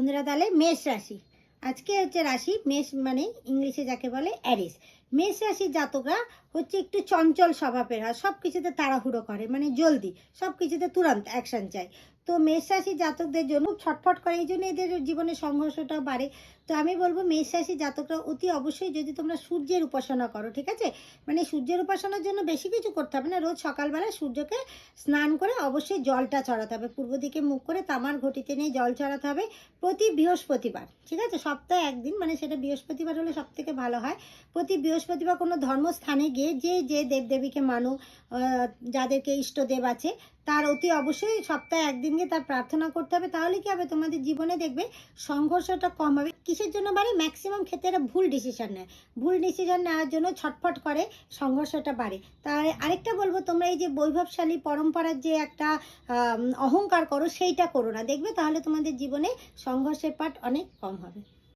বন্ধুরা, তাহলে মেষ রাশি আজকে হচ্ছে রাশি মেষ, মানে ইংলিশে যাকে বলে অ্যারিস। মেষ রাশির জাতকরা হচ্ছে একটু চঞ্চল স্বভাবের হয়, সব কিছুতে তাড়াহুড়ো করে, মানে জলদি সব কিছুতে তুরন্ত অ্যাকশন চাই। তো মেষ রাশির জাতকদের জন্য ছটফট করে, এই জন্য এদের জীবনে সংঘর্ষটাও বাড়ে। তো আমি বলবো মেষ রাশির জাতকরা অতি অবশ্যই, যদি তোমরা সূর্যের উপাসনা করো, ঠিক আছে, মানে সূর্যের উপাসনার জন্য বেশি কিছু করতে হবে না, রোজ সকালবেলা সূর্যকে স্নান করে অবশ্যই জলটা চড়াতে হবে, পূর্ব দিকে মুখ করে তামার ঘটিতে নিয়ে জল চড়াতে হবে প্রতি বৃহস্পতিবার, ঠিক আছে, সপ্তাহে একদিন, মানে সেটা বৃহস্পতিবার হলে সব থেকে ভালো হয়। প্রতি বৃহস্পতিবার কোনো ধর্মস্থানে গিয়ে যে যে দেবদেবীকে মানো, যাদেরকে ইষ্টদেব আছে, তার অতি অবশ্যই সপ্তাহে একদিন গিয়ে তার প্রার্থনা করতে হবে। তাহলে কি হবে, তোমাদের জীবনে দেখবে সংঘর্ষটা কম হবে। কিসের জন্য বাড়ে? ম্যাক্সিমাম ক্ষেত্রে এরা ভুল ডিসিশন নেয়, ভুল ডিসিশন নেওয়ার জন্য ছটফট করে, সংঘর্ষটা বাড়ে। তাই আরেকটা বলবো, তোমরা এই যে বৈভবশালী পরম্পরার যে একটা অহংকার করো, সেইটা করো না, দেখবে তাহলে তোমাদের জীবনে সংঘর্ষের পাট অনেক কম হবে।